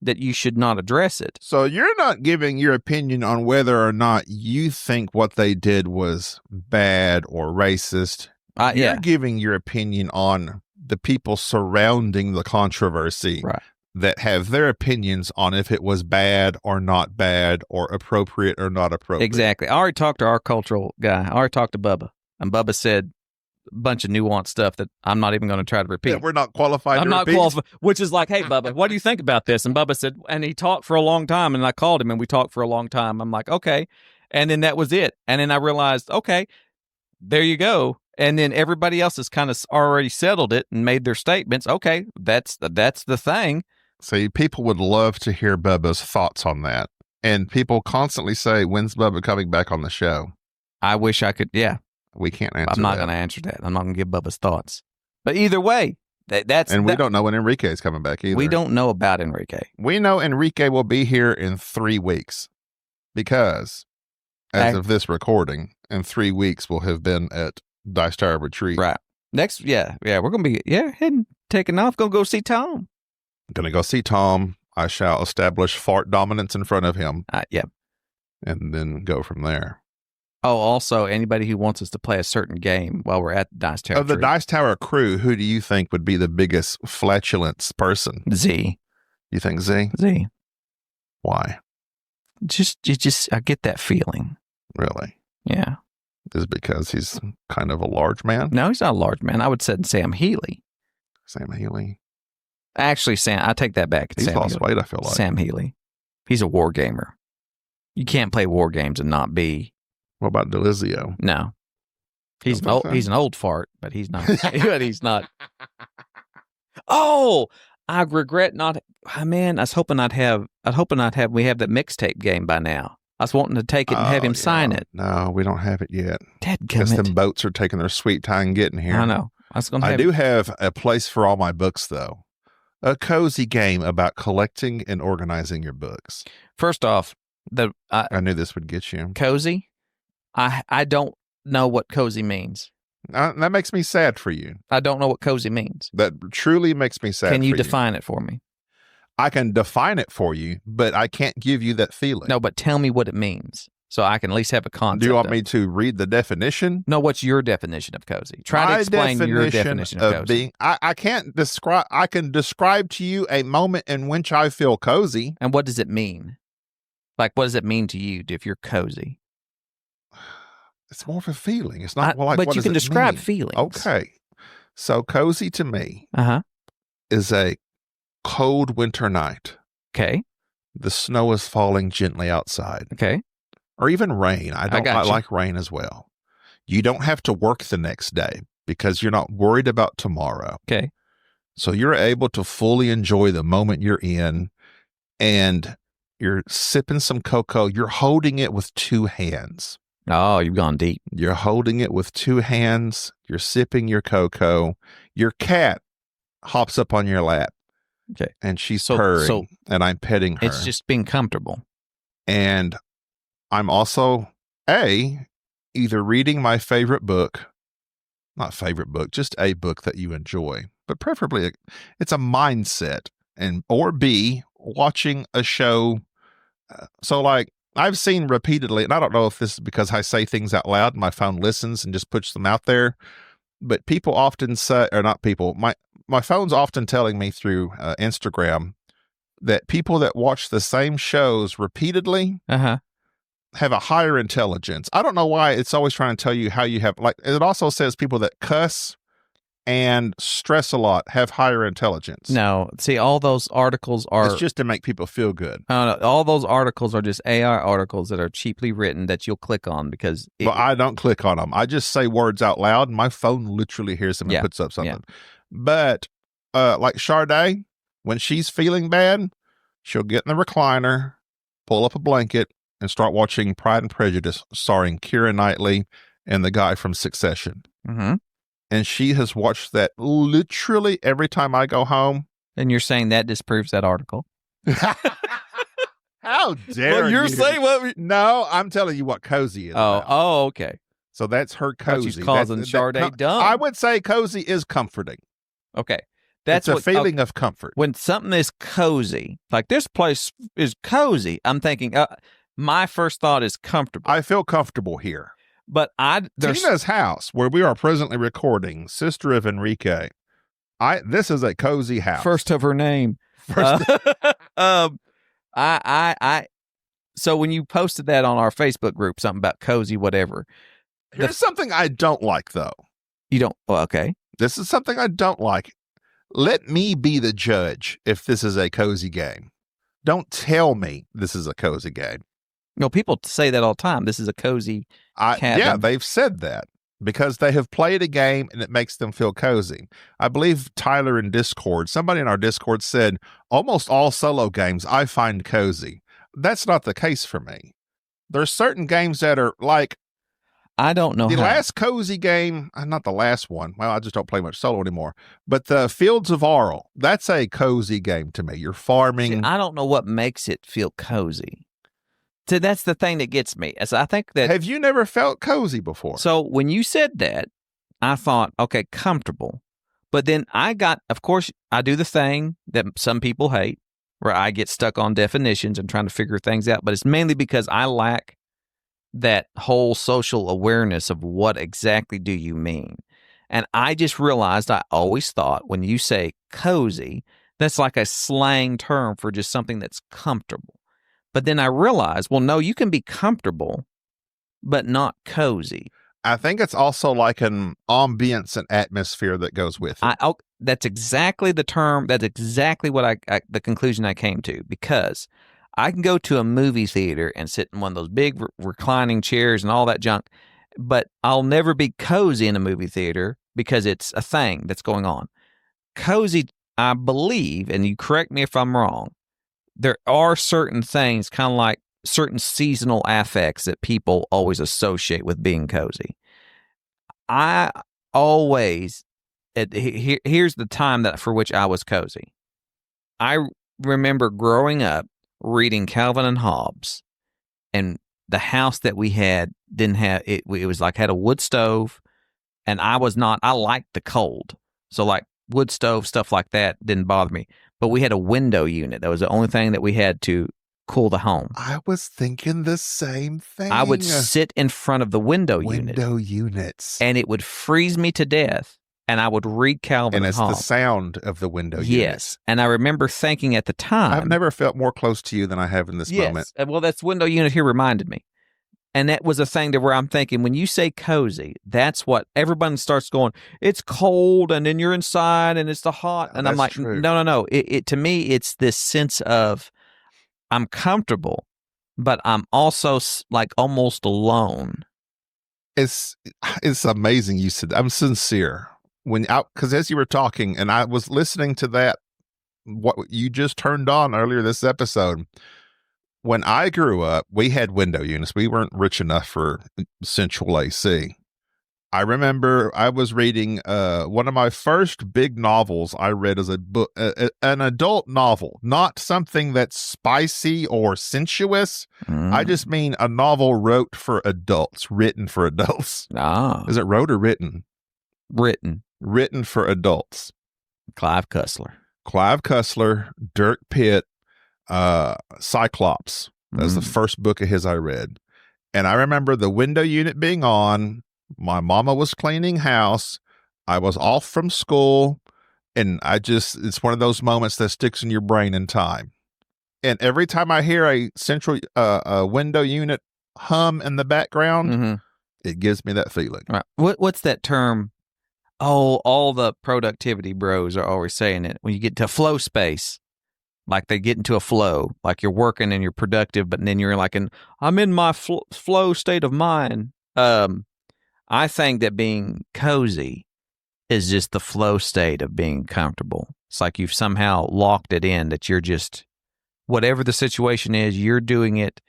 [SPEAKER 3] that you should not address it.
[SPEAKER 2] So you're not giving your opinion on whether or not you think what they did was bad or racist. You're
[SPEAKER 3] Yeah.
[SPEAKER 2] giving your opinion on the people surrounding the controversy
[SPEAKER 3] Right.
[SPEAKER 2] that have their opinions on if it was bad or not bad or appropriate or not appropriate.
[SPEAKER 3] Exactly. I already talked to our cultural guy. I already talked to Bubba, and Bubba said a bunch of nuanced stuff that I'm not even going to try to repeat.
[SPEAKER 2] Yeah, we're not qualified
[SPEAKER 3] I'm
[SPEAKER 2] to
[SPEAKER 3] not
[SPEAKER 2] repeat.
[SPEAKER 3] qualified, which is like, hey, Bubba, what do you think about this? And Bubba said, and he talked for a long time, and I called him, and we talked for a long time. I'm like, okay. And then that was it. And then I realized, okay, there you go. And then everybody else has kind of already settled it and made their statements. Okay, that's the thing.
[SPEAKER 2] See, people would love to hear Bubba's thoughts on that. And people constantly say, when's Bubba coming back on the show?
[SPEAKER 3] I wish I could. Yeah,
[SPEAKER 2] We can't answer
[SPEAKER 3] I'm not
[SPEAKER 2] that.
[SPEAKER 3] going to answer that. I'm not going to give Bubba's thoughts. But either way, that's
[SPEAKER 2] And we don't know when Enrique's coming back either.
[SPEAKER 3] We don't know about Enrique.
[SPEAKER 2] We know Enrique will be here in 3 weeks because, as
[SPEAKER 3] Okay.
[SPEAKER 2] of this recording, in 3 weeks we'll have been at Dice Tower Retreat.
[SPEAKER 3] Right. Next, yeah, we're going to be, heading, taking off, going to go see Tom.
[SPEAKER 2] Gonna go see Tom. I shall establish fart dominance in front of him
[SPEAKER 3] Yeah.
[SPEAKER 2] and then go from there.
[SPEAKER 3] Oh, also, anybody who wants us to play a certain game while we're at the Dice Tower.
[SPEAKER 2] Of the
[SPEAKER 3] Retreat.
[SPEAKER 2] Dice Tower crew, who do you think would be the biggest flatulence person?
[SPEAKER 3] Z.
[SPEAKER 2] You think Z? Why?
[SPEAKER 3] I get that feeling.
[SPEAKER 2] Really?
[SPEAKER 3] Yeah.
[SPEAKER 2] Is it because he's kind of a large man?
[SPEAKER 3] No, he's not a large man. I would say Sam Healy.
[SPEAKER 2] Sam Healy.
[SPEAKER 3] Actually, I take that back. It's
[SPEAKER 2] He's
[SPEAKER 3] Sam
[SPEAKER 2] lost
[SPEAKER 3] Healy.
[SPEAKER 2] weight, I feel like.
[SPEAKER 3] Sam Healy. He's a war gamer. You can't play war games and not be.
[SPEAKER 2] What about Delizio?
[SPEAKER 3] No. He's
[SPEAKER 2] Don't think so?
[SPEAKER 3] he's an old fart, but he's not. But he's not. Oh, I regret not. Man, I was hoping we have that mixtape game by now. I was wanting to take it and have
[SPEAKER 2] Oh,
[SPEAKER 3] him sign
[SPEAKER 2] yeah.
[SPEAKER 3] it.
[SPEAKER 2] No, we don't have it yet. Because
[SPEAKER 3] Dadgummit.
[SPEAKER 2] them boats are taking their sweet time getting here.
[SPEAKER 3] I know. I was going to
[SPEAKER 2] I
[SPEAKER 3] have
[SPEAKER 2] do have a place for all my books, though. A cozy game about collecting and organizing your books.
[SPEAKER 3] First off,
[SPEAKER 2] I knew this would get you.
[SPEAKER 3] cozy. I don't know what cozy means.
[SPEAKER 2] That makes me sad for you.
[SPEAKER 3] I don't know what cozy means.
[SPEAKER 2] That truly makes me sad
[SPEAKER 3] Can you
[SPEAKER 2] for
[SPEAKER 3] define it for me?
[SPEAKER 2] I can define it for you, but I can't give you that feeling.
[SPEAKER 3] No, but tell me what it means so I can at least have a concept.
[SPEAKER 2] Do you want
[SPEAKER 3] of
[SPEAKER 2] me
[SPEAKER 3] it.
[SPEAKER 2] to read the definition?
[SPEAKER 3] No, what's your definition of cozy? Try to
[SPEAKER 2] My
[SPEAKER 3] explain your definition of cozy.
[SPEAKER 2] I can't describe. I can describe to you a moment in which I feel cozy.
[SPEAKER 3] And what does it mean? Like, what does it mean to you if you're cozy?
[SPEAKER 2] It's more of a feeling. It's not like.
[SPEAKER 3] But
[SPEAKER 2] what
[SPEAKER 3] you
[SPEAKER 2] does
[SPEAKER 3] can
[SPEAKER 2] it
[SPEAKER 3] describe
[SPEAKER 2] mean?
[SPEAKER 3] feelings.
[SPEAKER 2] Okay, so cozy to me
[SPEAKER 3] Uh-huh.
[SPEAKER 2] is a cold winter night.
[SPEAKER 3] Okay.
[SPEAKER 2] The snow is falling gently outside,
[SPEAKER 3] Okay.
[SPEAKER 2] or even rain. I
[SPEAKER 3] gotcha.
[SPEAKER 2] like rain as well. You don't have to work the next day because you're not worried about tomorrow.
[SPEAKER 3] Okay.
[SPEAKER 2] So you're able to fully enjoy the moment you're in, and you're sipping some cocoa. You're holding it with two hands.
[SPEAKER 3] Oh, you've gone deep.
[SPEAKER 2] You're holding it with two hands. You're sipping your cocoa. Your cat hops up on your lap.
[SPEAKER 3] Okay.
[SPEAKER 2] And she's
[SPEAKER 3] So-
[SPEAKER 2] purring,
[SPEAKER 3] so
[SPEAKER 2] and I'm petting her.
[SPEAKER 3] It's just being comfortable.
[SPEAKER 2] And I'm also, either reading my favorite book, not favorite book, just a book that you enjoy, but preferably it's a mindset, or B, watching a show. So like I've seen repeatedly, and I don't know if this is because I say things out loud and my phone listens and just puts them out there, but people often say, or not people, my phone's often telling me through Instagram that people that watch the same shows repeatedly
[SPEAKER 3] Uh-huh.
[SPEAKER 2] have a higher intelligence. I don't know why it's always trying to tell you how you have, like, it also says people that cuss and stress a lot have higher intelligence.
[SPEAKER 3] No. See, all those articles are...
[SPEAKER 2] It's just to make people feel good.
[SPEAKER 3] all those articles are just AI articles that are cheaply written that you'll click on because...
[SPEAKER 2] But I don't click on them. I just say words out loud, and my phone literally hears them and
[SPEAKER 3] Yeah,
[SPEAKER 2] puts up something. But like Sade, when she's feeling bad, she'll get in the recliner, pull up a blanket, and start watching Pride and Prejudice starring Keira Knightley and the guy from Succession.
[SPEAKER 3] Mm-hmm.
[SPEAKER 2] And she has watched that literally every time I go home.
[SPEAKER 3] And you're saying that disproves that article?
[SPEAKER 2] How dare you?
[SPEAKER 3] what...
[SPEAKER 2] No, I'm telling you what cozy is about.
[SPEAKER 3] Okay.
[SPEAKER 2] So that's her
[SPEAKER 3] Thought
[SPEAKER 2] cozy.
[SPEAKER 3] she's causing Sade dumb.
[SPEAKER 2] I would say cozy is comforting.
[SPEAKER 3] Okay. That's
[SPEAKER 2] It's a feeling of comfort.
[SPEAKER 3] When something is cozy, like this place is cozy, I'm thinking, my first thought is comfortable.
[SPEAKER 2] I feel comfortable here.
[SPEAKER 3] But there's
[SPEAKER 2] Tina's house, where we are presently recording, sister of Enrique. This is a cozy house.
[SPEAKER 3] first of her name.
[SPEAKER 2] First-
[SPEAKER 3] So when you posted that on our Facebook group, something about cozy, whatever,
[SPEAKER 2] Here's something I don't like, though.
[SPEAKER 3] you don't. Well, okay.
[SPEAKER 2] This is something I don't like. Let me be the judge if this is a cozy game. Don't tell me this is a cozy game.
[SPEAKER 3] No, people say that all the time. This is a cozy. Cabin.
[SPEAKER 2] Yeah, they've said that because they have played a game and it makes them feel cozy. I believe Tyler in Discord, somebody in our Discord said, almost all solo games I find cozy. That's not the case for me. There's certain games that are like,
[SPEAKER 3] I don't know.
[SPEAKER 2] the
[SPEAKER 3] how.
[SPEAKER 2] last cozy game, not the last one. Well, I just don't play much solo anymore. But the Fields of Arle, that's a cozy game to me. You're farming.
[SPEAKER 3] See, I don't know what makes it feel cozy. So that's the thing that gets me. As I think that.
[SPEAKER 2] Have you never felt cozy before?
[SPEAKER 3] So when you said that, I thought, okay, comfortable. But then of course, I do the thing that some people hate, where I get stuck on definitions and trying to figure things out. But it's mainly because I lack that whole social awareness of what exactly do you mean. And I just realized I always thought when you say cozy, that's like a slang term for just something that's comfortable. But then I realized, well, no, you can be comfortable, but not cozy.
[SPEAKER 2] I think it's also like an ambience and atmosphere that goes with it.
[SPEAKER 3] That's exactly the term. That's exactly what the conclusion I came to, because I can go to a movie theater and sit in one of those big reclining chairs and all that junk, but I'll never be cozy in a movie theater because it's a thing that's going on. Cozy, I believe, and you correct me if I'm wrong, there are certain things, kind of like certain seasonal affects that people always associate with being cozy. I always, here's the time for which I was cozy. I remember growing up reading Calvin and Hobbes, and the house that we had didn't have, it was like had a wood stove, and I liked the cold. So like wood stove, stuff like that didn't bother me. but we had a window unit. That was the only thing that we had to cool the home.
[SPEAKER 2] I was thinking the same thing.
[SPEAKER 3] I would sit in front of the window unit,
[SPEAKER 2] units.
[SPEAKER 3] and it would freeze me to death, and I would read Calvin
[SPEAKER 2] And it's
[SPEAKER 3] Hobbes.
[SPEAKER 2] the sound of the window units.
[SPEAKER 3] Yes, and I remember thinking at the time,
[SPEAKER 2] I've never felt more close to you than I have in this moment.
[SPEAKER 3] Well, that's window unit here reminded me. And that was a thing to where I'm thinking, when you say cozy, that's what everybody starts going, it's cold and then you're inside and it's the hot. And I'm
[SPEAKER 2] That's
[SPEAKER 3] like,
[SPEAKER 2] true.
[SPEAKER 3] no. It to me, it's this sense of I'm comfortable, but I'm also like almost alone.
[SPEAKER 2] It's amazing you said. I'm sincere because as you were talking and I was listening to that, what you just turned on earlier this episode. When I grew up, we had window units. We weren't rich enough for central AC. I remember I was reading one of my first big novels I read as a book, an adult novel, not something that's spicy or sensuous. I just mean a novel written for adults. Is it wrote or written? Written for adults.
[SPEAKER 3] Clive Cussler,
[SPEAKER 2] Dirk Pitt, Cyclops. That was the first book of his I read. And I remember the window unit being on. My mama was cleaning house. I was off from school. And it's one of those moments that sticks in your brain in time. And every time I hear a central window unit hum in the background, it gives me that feeling.
[SPEAKER 3] Right. What's that term? Oh, all the productivity bros are always saying it. When you get to flow space, like they get into a flow, like you're working and you're productive, but then you're like, I'm in my flow state of mind. I think that being cozy is just the flow state of being comfortable. It's like you've somehow locked it in, that you're just, whatever the situation is, you're doing it.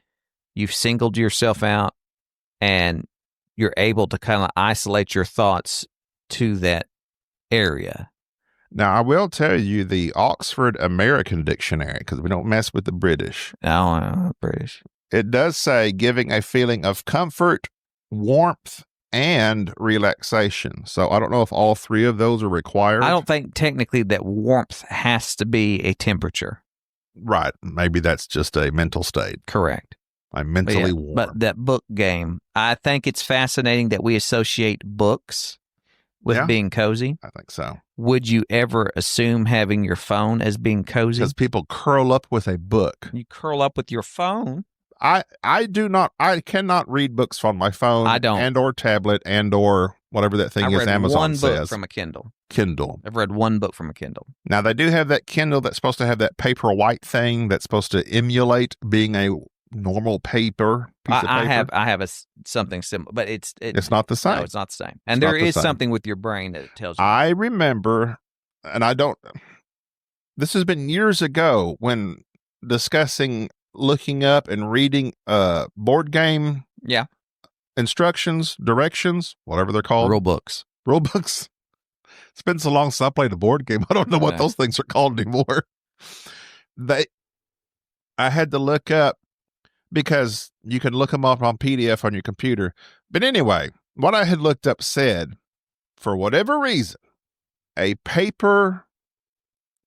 [SPEAKER 3] You've singled yourself out and you're able to kind of isolate your thoughts to that area.
[SPEAKER 2] Now, I will tell you the Oxford American Dictionary, because we don't mess with the British.
[SPEAKER 3] Oh, British.
[SPEAKER 2] It does say giving a feeling of comfort, warmth, and relaxation. So I don't know if all three of those are required.
[SPEAKER 3] I don't think technically that warmth has to be a temperature.
[SPEAKER 2] Right. Maybe that's just a mental state.
[SPEAKER 3] Correct.
[SPEAKER 2] I'm mentally warm.
[SPEAKER 3] But that book game, I think it's fascinating that we associate books with being cozy.
[SPEAKER 2] I think so.
[SPEAKER 3] Would you ever assume having your phone as being cozy?
[SPEAKER 2] Because people curl up with a book.
[SPEAKER 3] You curl up with your phone.
[SPEAKER 2] I cannot read books on my phone.
[SPEAKER 3] I don't.
[SPEAKER 2] And or tablet and or whatever that thing is Amazon says.
[SPEAKER 3] I've read one book from a Kindle.
[SPEAKER 2] Kindle.
[SPEAKER 3] I've read one book from a Kindle.
[SPEAKER 2] Now, they do have that Kindle that's supposed to have that paper white thing that's supposed to emulate being a normal piece of paper.
[SPEAKER 3] I have something similar, but it's
[SPEAKER 2] not the same.
[SPEAKER 3] No, it's not the same. And there is something with your brain that it tells you.
[SPEAKER 2] I remember, and this has been years ago when discussing looking up and reading board game instructions, directions, whatever they're called.
[SPEAKER 3] Rule books.
[SPEAKER 2] It's been so long since I played a board game. I don't know what those things are called anymore. I had to look up, because you can look them up on PDF on your computer. But anyway, what I had looked up said, for whatever reason, a paper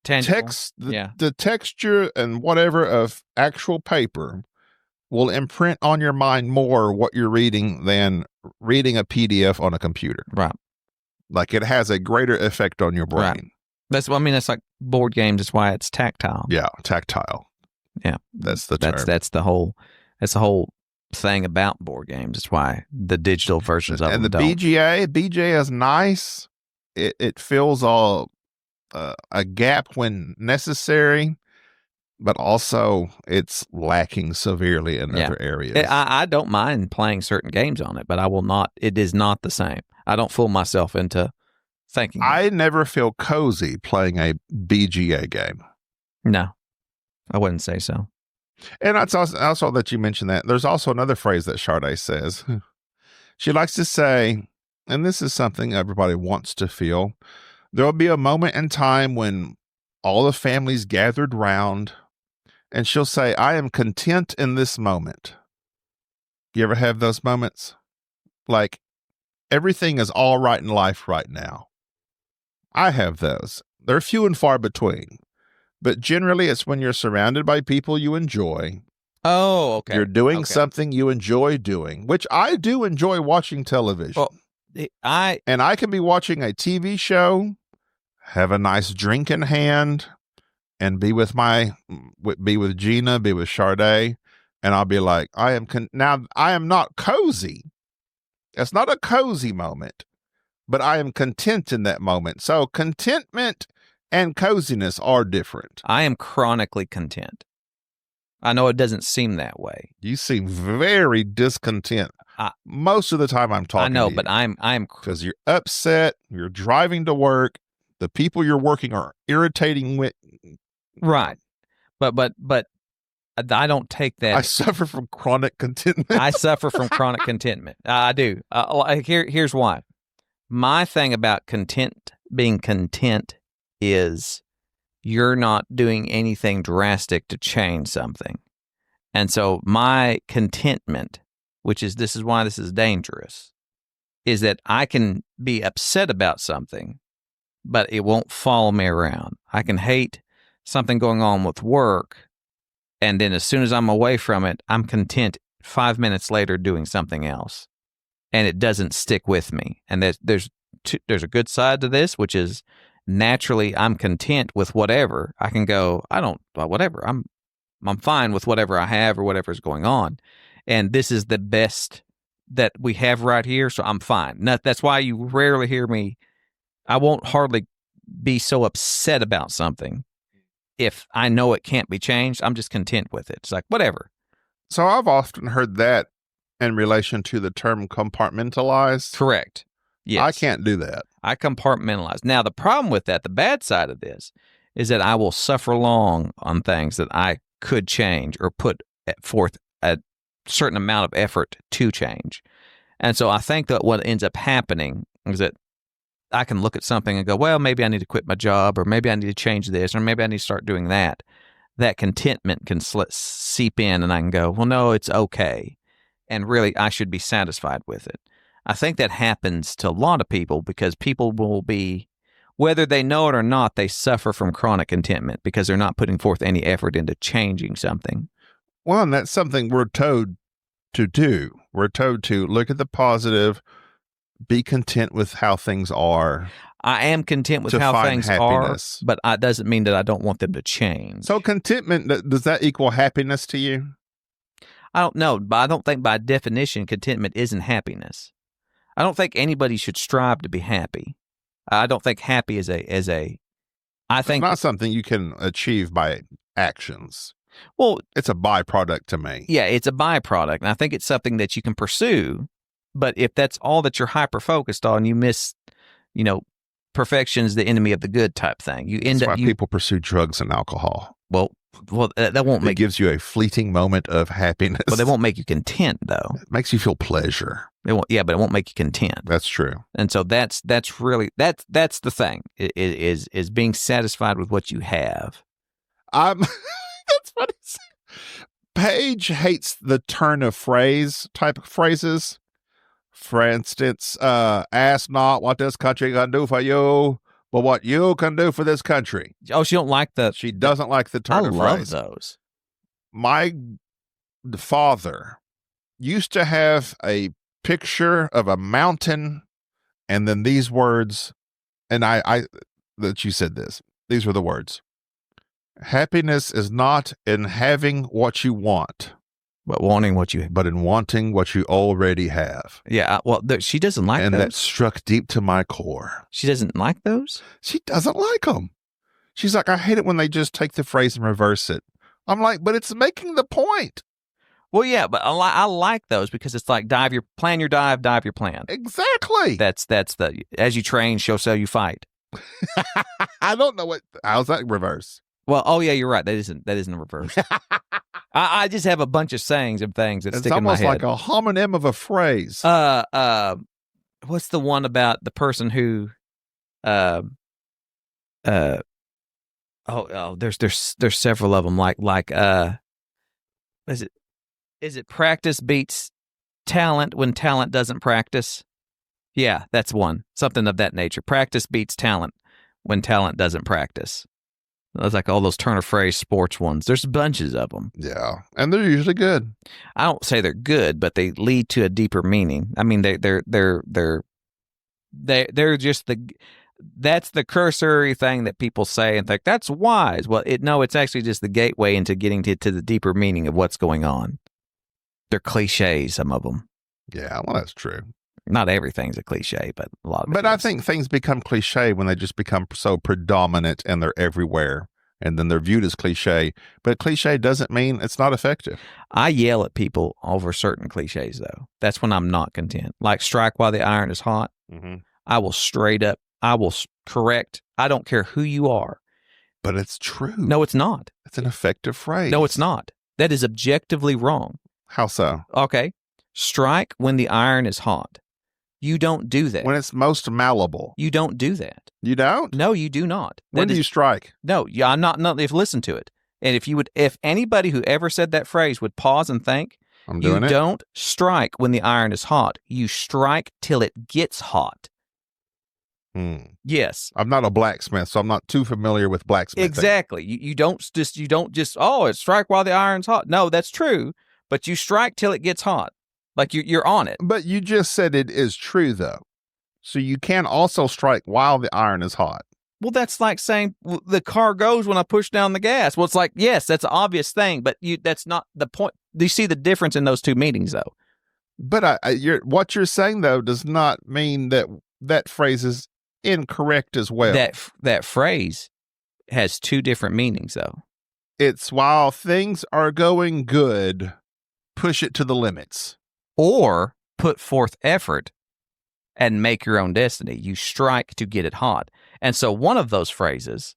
[SPEAKER 2] text, the texture and whatever of actual paper will imprint on your mind more what you're reading than reading a PDF on a computer.
[SPEAKER 3] Right.
[SPEAKER 2] Like it has a greater effect on your brain.
[SPEAKER 3] Right. That's like board games. That's why it's tactile.
[SPEAKER 2] Yeah, tactile.
[SPEAKER 3] Yeah,
[SPEAKER 2] that's the term.
[SPEAKER 3] That's the whole thing about board games. That's why the digital versions of them don't.
[SPEAKER 2] BGA is nice. It fills a gap when necessary, but also it's lacking severely in other areas.
[SPEAKER 3] I don't mind playing certain games on it, but I will not. It is not the same. I don't fool myself into thinking.
[SPEAKER 2] I never feel cozy playing a BGA game.
[SPEAKER 3] No. I wouldn't say so.
[SPEAKER 2] And I saw that you mentioned that. There's also another phrase that Sade says. She likes to say, and this is something everybody wants to feel, there will be a moment in time when all the family's gathered round, and she'll say, I am content in this moment. You ever have those moments? Like, everything is all right in life right now. I have those. They're few and far between. But generally, it's when you're surrounded by people you enjoy.
[SPEAKER 3] Oh, okay.
[SPEAKER 2] You're doing
[SPEAKER 3] Okay.
[SPEAKER 2] something you enjoy doing, which I do enjoy watching television.
[SPEAKER 3] Well,
[SPEAKER 2] And I can be watching a TV show, have a nice drink in hand, and be with Gina, be with Sade, and I'll be like, I am not cozy. It's not a cozy moment, but I am content in that moment. So contentment and coziness are different.
[SPEAKER 3] I am chronically content. I know it doesn't seem that way.
[SPEAKER 2] You seem very discontent. Most of the time I'm talking
[SPEAKER 3] I know,
[SPEAKER 2] to you.
[SPEAKER 3] but I'm
[SPEAKER 2] Because you're upset, you're driving to work, the people you're working are irritating with.
[SPEAKER 3] right. But I don't take that.
[SPEAKER 2] I suffer from chronic contentment.
[SPEAKER 3] I suffer from chronic contentment. I do. Here's why. My thing about being content is you're not doing anything drastic to change something. And so my contentment, this is why this is dangerous, is that I can be upset about something, but it won't follow me around. I can hate something going on with work, and then as soon as I'm away from it, I'm content 5 minutes later doing something else, and it doesn't stick with me. And there's a good side to this, which is naturally I'm content with whatever. I can go, whatever. I'm fine with whatever I have or whatever's going on. And this is the best that we have right here, so I'm fine. That's why you rarely hear me. I won't hardly be so upset about something. If I know it can't be changed, I'm just content with it. It's like, whatever.
[SPEAKER 2] So I've often heard that in relation to the term compartmentalized.
[SPEAKER 3] Correct. Yes.
[SPEAKER 2] I can't do that.
[SPEAKER 3] I compartmentalize. Now, the problem with that, the bad side of this, is that I will suffer long on things that I could change or put forth a certain amount of effort to change. And so I think that what ends up happening is that I can look at something and go, well, maybe I need to quit my job, or maybe I need to change this, or maybe I need to start doing that. That contentment can seep in, and I can go, well, no, it's okay. And really, I should be satisfied with it. I think that happens to a lot of people because people will be, whether they know it or not, they suffer from chronic contentment because they're not putting forth any effort into changing something.
[SPEAKER 2] Well, and that's something we're told to do. We're told to look at the positive, be content with how things are.
[SPEAKER 3] I am content with
[SPEAKER 2] to
[SPEAKER 3] how
[SPEAKER 2] find
[SPEAKER 3] things
[SPEAKER 2] happiness.
[SPEAKER 3] are, but it doesn't mean that I don't want them to change.
[SPEAKER 2] So contentment, does that equal happiness to you?
[SPEAKER 3] I don't know, but I don't think by definition contentment isn't happiness. I don't think anybody should strive to be happy. I don't think happy is I think
[SPEAKER 2] it's not something you can achieve by actions.
[SPEAKER 3] Well,
[SPEAKER 2] it's a byproduct to me.
[SPEAKER 3] Yeah, it's a byproduct, and I think it's something that you can pursue. But if that's all that you're hyper focused on, you miss, perfection's the enemy of the good type thing.
[SPEAKER 2] That's why people pursue drugs and alcohol.
[SPEAKER 3] Well, that won't make.
[SPEAKER 2] It gives you a fleeting moment of happiness.
[SPEAKER 3] But they won't make you content, though.
[SPEAKER 2] It makes you feel pleasure.
[SPEAKER 3] It won't. Yeah, but it won't make you content.
[SPEAKER 2] That's true.
[SPEAKER 3] And so that's really that's the thing is being satisfied with what you have.
[SPEAKER 2] That's funny. Paige hates the turn of phrase type of phrases. For instance, ask not what this country can do for you, but what you can do for this country.
[SPEAKER 3] Oh, she don't like
[SPEAKER 2] She doesn't like the turn of phrase.
[SPEAKER 3] I love those.
[SPEAKER 2] My father used to have a picture of a mountain and then these words, and I that you said this. These were the words. Happiness is not in having what you want,
[SPEAKER 3] but wanting what you,
[SPEAKER 2] but in wanting what you already have.
[SPEAKER 3] Yeah, well, she doesn't like
[SPEAKER 2] and
[SPEAKER 3] those.
[SPEAKER 2] That struck deep to my core.
[SPEAKER 3] She doesn't like those?
[SPEAKER 2] She doesn't like them. She's like, I hate it when they just take the phrase and reverse it. I'm like, but it's making the point.
[SPEAKER 3] Well, yeah, but I like those because it's like plan your dive your plan.
[SPEAKER 2] Exactly.
[SPEAKER 3] That's the as you train, so you fight.
[SPEAKER 2] I don't know how's that reverse?
[SPEAKER 3] Well, oh yeah, you're right. That isn't a reverse. I just have a bunch of sayings and things that stick in my head.
[SPEAKER 2] It's almost like a homonym of a phrase.
[SPEAKER 3] What's the one about the person who, there's several of them. Like, is it practice beats talent when talent doesn't practice? Yeah, that's one. Something of that nature. Practice beats talent when talent doesn't practice. That's like all those turn of phrase sports ones. There's bunches of them.
[SPEAKER 2] Yeah, and they're usually good.
[SPEAKER 3] I don't say they're good, but they lead to a deeper meaning. I mean, they're just that's the cursory thing that people say and think that's wise. Well, it's actually just the gateway into getting to the deeper meaning of what's going on. They're cliches, some of them.
[SPEAKER 2] Yeah, well, that's true.
[SPEAKER 3] Not everything's a cliche, but a lot of it
[SPEAKER 2] But I
[SPEAKER 3] is.
[SPEAKER 2] think things become cliche when they just become so predominant and they're everywhere. And then they're viewed as cliche. But cliche doesn't mean it's not effective.
[SPEAKER 3] I yell at people over certain cliches, though. That's when I'm not content. Like strike while the iron is hot.
[SPEAKER 2] Mm-hmm.
[SPEAKER 3] I will correct. I don't care who you are.
[SPEAKER 2] But it's true.
[SPEAKER 3] No, it's not.
[SPEAKER 2] It's an effective phrase.
[SPEAKER 3] No, it's not. That is objectively wrong.
[SPEAKER 2] How so?
[SPEAKER 3] Okay. Strike when the iron is hot. You don't do that.
[SPEAKER 2] When it's most malleable.
[SPEAKER 3] You don't do that.
[SPEAKER 2] You don't?
[SPEAKER 3] No, you do not.
[SPEAKER 2] When do you strike?
[SPEAKER 3] No, yeah, I'm not. If listen to it, and if anybody who ever said that phrase would pause and think,
[SPEAKER 2] I'm doing
[SPEAKER 3] you
[SPEAKER 2] it.
[SPEAKER 3] don't strike when the iron is hot. You strike till it gets hot. Yes,
[SPEAKER 2] I'm not a blacksmith, so I'm not too familiar with blacksmithing.
[SPEAKER 3] exactly. You don't just it's strike while the iron's hot. No, that's true, but you strike till it gets hot. Like you're on it.
[SPEAKER 2] But you just said it is true, though. So you can also strike while the iron is hot.
[SPEAKER 3] Well, that's like saying the car goes when I push down the gas. Well, it's like, yes, that's an obvious thing, but that's not the point. Do you see the difference in those two meanings, though?
[SPEAKER 2] But what you're saying, though, does not mean that phrase is incorrect as well.
[SPEAKER 3] That phrase has two different meanings, though.
[SPEAKER 2] It's while things are going good, push it to the limits.
[SPEAKER 3] Or put forth effort and make your own destiny. You strike to get it hot. And so one of those phrases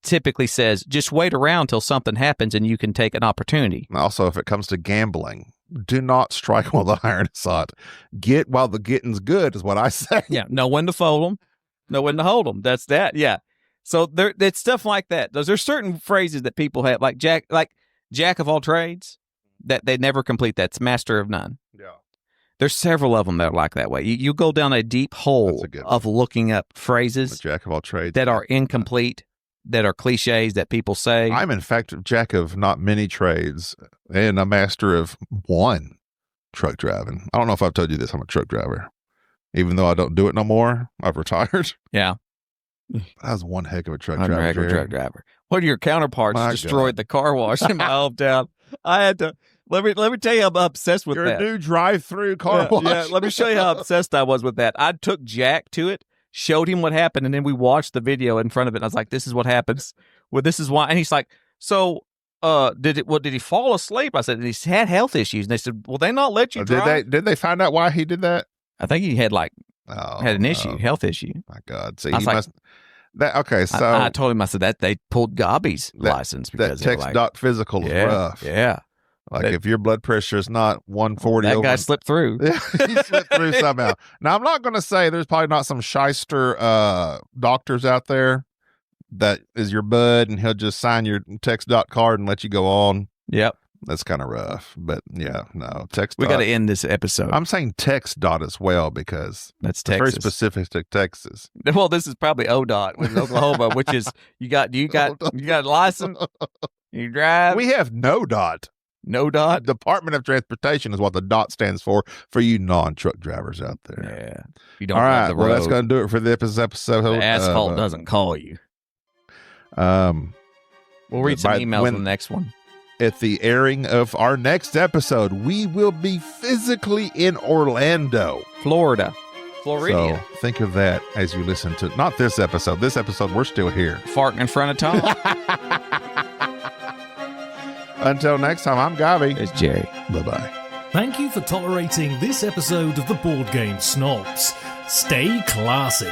[SPEAKER 3] typically says, just wait around till something happens and you can take an opportunity.
[SPEAKER 2] Also, if it comes to gambling, do not strike while the iron is hot. Get while the getting's good is what I say.
[SPEAKER 3] Yeah, know when to fold them, know when to hold them. That's that. Yeah. So it's stuff like that. There's certain phrases that people have, like jack of all trades, that they never complete. That's master of none.
[SPEAKER 2] Yeah.
[SPEAKER 3] There's several of them that are like that way. You go down a deep hole
[SPEAKER 2] That's a good
[SPEAKER 3] of looking up phrases
[SPEAKER 2] The jack of all trades.
[SPEAKER 3] that are incomplete, that are cliches that people say.
[SPEAKER 2] I'm, in fact, a jack of not many trades and a master of one, truck driving. I don't know if I've told you this. I'm a truck driver. Even though I don't do it no more, I've retired.
[SPEAKER 3] Yeah.
[SPEAKER 2] I was one heck of a truck
[SPEAKER 3] I'm a
[SPEAKER 2] driver.
[SPEAKER 3] regular
[SPEAKER 2] Jerry.
[SPEAKER 3] truck driver. One of your counterparts
[SPEAKER 2] My
[SPEAKER 3] destroyed the car wash in my hometown. I had to let me tell you, I'm obsessed with
[SPEAKER 2] Your
[SPEAKER 3] that.
[SPEAKER 2] new drive-through car wash.
[SPEAKER 3] Yeah, let me show you how obsessed I was with that. I took Jack to it, showed him what happened, and then we watched the video in front of it. And I was like, "This is what happens. Well, this is why." And he's like, "So, did he fall asleep?" I said, "He's had health issues." And they said, "Will they not let you drive?"
[SPEAKER 2] Did they find out why he did that?
[SPEAKER 3] I think he had
[SPEAKER 2] Oh,
[SPEAKER 3] had an issue,
[SPEAKER 2] no.
[SPEAKER 3] health issue.
[SPEAKER 2] My God. See,
[SPEAKER 3] I was
[SPEAKER 2] he
[SPEAKER 3] like-
[SPEAKER 2] must. That okay? So
[SPEAKER 3] I told him, I said that they pulled Gobby's license
[SPEAKER 2] that
[SPEAKER 3] because they were
[SPEAKER 2] text
[SPEAKER 3] like,
[SPEAKER 2] doc physical is
[SPEAKER 3] yeah,
[SPEAKER 2] rough.
[SPEAKER 3] yeah.
[SPEAKER 2] Like
[SPEAKER 3] That-
[SPEAKER 2] if your blood pressure is not 140
[SPEAKER 3] That
[SPEAKER 2] over,
[SPEAKER 3] guy slipped through.
[SPEAKER 2] he slipped through somehow. Now, I'm not going to say there's probably not some shyster doctors out there that is your bud and he'll just sign your text dot card and let you go on.
[SPEAKER 3] Yep.
[SPEAKER 2] That's kind of rough. But yeah, no, text
[SPEAKER 3] We
[SPEAKER 2] dot.
[SPEAKER 3] got to end this episode.
[SPEAKER 2] I'm saying text dot as well because
[SPEAKER 3] That's
[SPEAKER 2] it's very
[SPEAKER 3] Texas.
[SPEAKER 2] specific to Texas.
[SPEAKER 3] Well, this is probably ODOT with Oklahoma, which is you got a license, you drive.
[SPEAKER 2] We have no dot.
[SPEAKER 3] No dot.
[SPEAKER 2] Department of Transportation is what the dot stands for you non-truck drivers out there.
[SPEAKER 3] Yeah. You don't
[SPEAKER 2] All
[SPEAKER 3] love
[SPEAKER 2] right,
[SPEAKER 3] the
[SPEAKER 2] well,
[SPEAKER 3] road.
[SPEAKER 2] that's going to do it for this episode.
[SPEAKER 3] The asphalt doesn't call you.
[SPEAKER 2] We'll
[SPEAKER 3] We'll read some emails on the next one.
[SPEAKER 2] At the airing of our next episode, we will be physically in Orlando.
[SPEAKER 3] Florida.
[SPEAKER 2] So think of that as you listen to, not this episode. This episode, we're still here.
[SPEAKER 3] Farting in front of Tom.
[SPEAKER 2] Until next time, I'm Gavi.
[SPEAKER 3] It's Jerry.
[SPEAKER 2] Bye-bye.
[SPEAKER 1] Thank you for tolerating this episode of the Board Game Snobs. Stay classy.